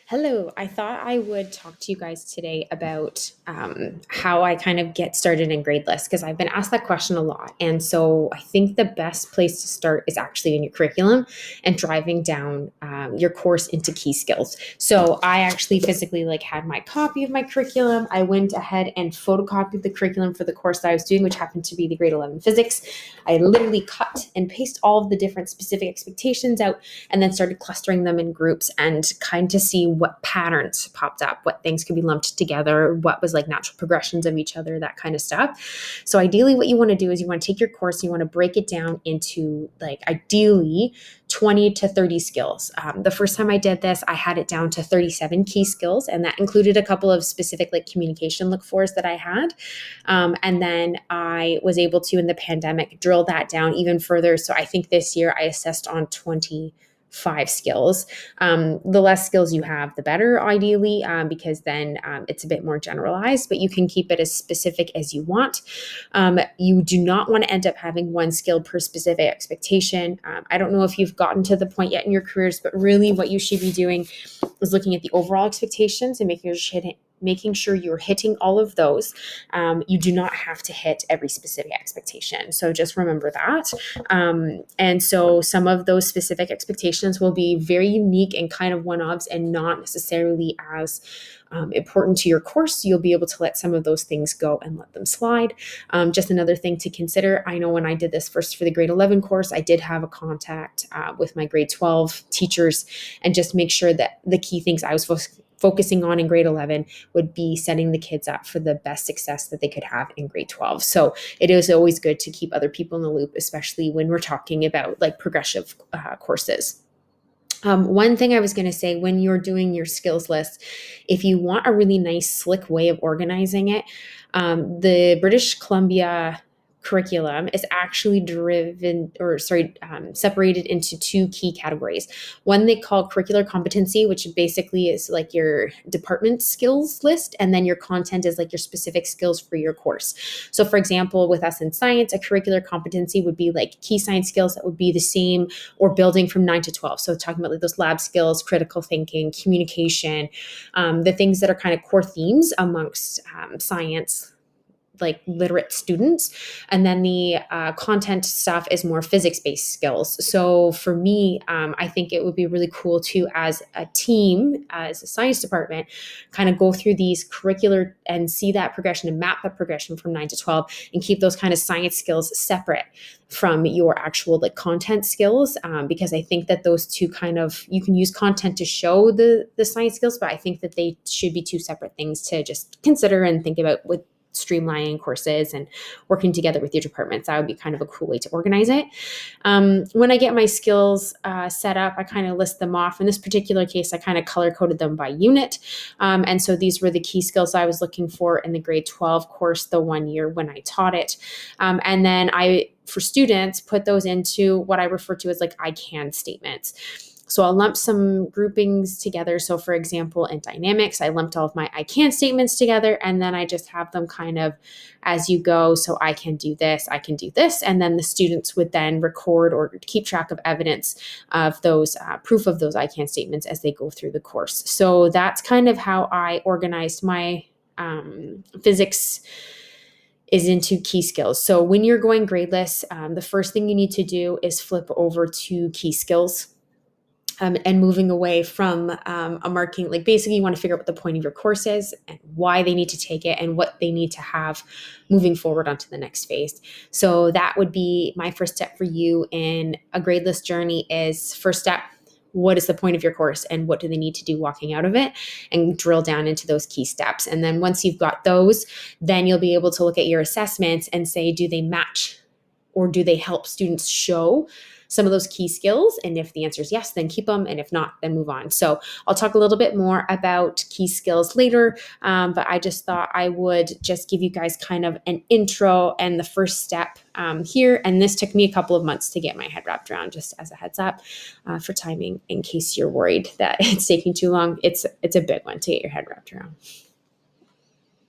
Hello, I thought I would talk to you guys today about how I kind of get started in Gradeless because I've been asked that question a lot. And so I think the best place to start is actually in your curriculum and driving down your course into key skills. So I actually physically had my copy of my curriculum. I went ahead and photocopied the curriculum for the course that I was doing, which happened to be the grade 11 physics. I literally cut and paste all of the different specific expectations out and then started clustering them in groups and kind of see what patterns popped up, what things could be lumped together, what was natural progressions of each other, that kind of stuff. So ideally what you want to do is you want to take your course, you want to break it down into ideally 20 to 30 skills. The first time I did this, I had it down to 37 key skills, and that included a couple of specific communication look fors that I had. And then I was able to, in the pandemic, drill that down even further. So I think this year I assessed on 25 skills. The less skills you have, the better, ideally, because then it's a bit more generalized, but you can keep it as specific as you want. You do not want to end up having one skill per specific expectation. I don't know if you've gotten to the point yet in your careers, but really what you should be doing is looking at the overall expectations and making sure you're hitting all of those. You do not have to hit every specific expectation. So just remember that. And so some of those specific expectations will be very unique and kind of one-offs and not necessarily as important to your course. You'll be able to let some of those things go and let them slide. Just another thing to consider. I know when I did this first for the grade 11 course, I did have a contact with my grade 12 teachers and just make sure that the key things I was focusing on in grade 11 would be setting the kids up for the best success that they could have in grade 12. So it is always good to keep other people in the loop, especially when we're talking about progressive courses. One thing I was going to say, when you're doing your skills list, if you want a really nice, slick way of organizing it, the British Columbia curriculum is actually separated into two key categories. One they call curricular competency, which basically is your department skills list, and then your content is your specific skills for your course. So for example, with us in science, a curricular competency would be key science skills that would be the same or building from 9 to 12. So talking about those lab skills, critical thinking, communication, the things that are kind of core themes amongst science literate students. And then the content stuff is more physics-based skills. So for me, I think it would be really cool to, as a team, as a science department, kind of go through these curricular and see that progression and map that progression from 9 to 12 and keep those kind of science skills separate from your actual content skills, because I think that those two you can use content to show the science skills, but I think that they should be two separate things to just consider and think about with streamlining courses and working together with your departments. That would be kind of a cool way to organize it. When I get my skills set up, I kind of list them off. In this particular case, I kind of color coded them by unit. And so these were the key skills I was looking for in the grade 12 course, the 1 year when I taught it. And then for students, put those into what I refer to as I can statements. So I'll lump some groupings together. So for example, in dynamics, I lumped all of my I can statements together, and then I just have them kind of as you go. So I can do this, I can do this. And then the students would then record or keep track of evidence of those, proof of those I can statements as they go through the course. So that's kind of how I organized my physics is into key skills. So when you're going gradeless, the first thing you need to do is flip over to key skills. And moving away from a marking, basically you want to figure out what the point of your course is and why they need to take it and what they need to have moving forward onto the next phase. So that would be my first step for you in a gradeless journey is first step, what is the point of your course and what do they need to do walking out of it, and drill down into those key steps. And then once you've got those, then you'll be able to look at your assessments and say, do they match or do they help students show some of those key skills? And if the answer is yes, then keep them. And if not, then move on. So I'll talk a little bit more about key skills later. But I just thought I would just give you guys kind of an intro and the first step here. And this took me a couple of months to get my head wrapped around, just as a heads up for timing, in case you're worried that it's taking too long. It's a big one to get your head wrapped around.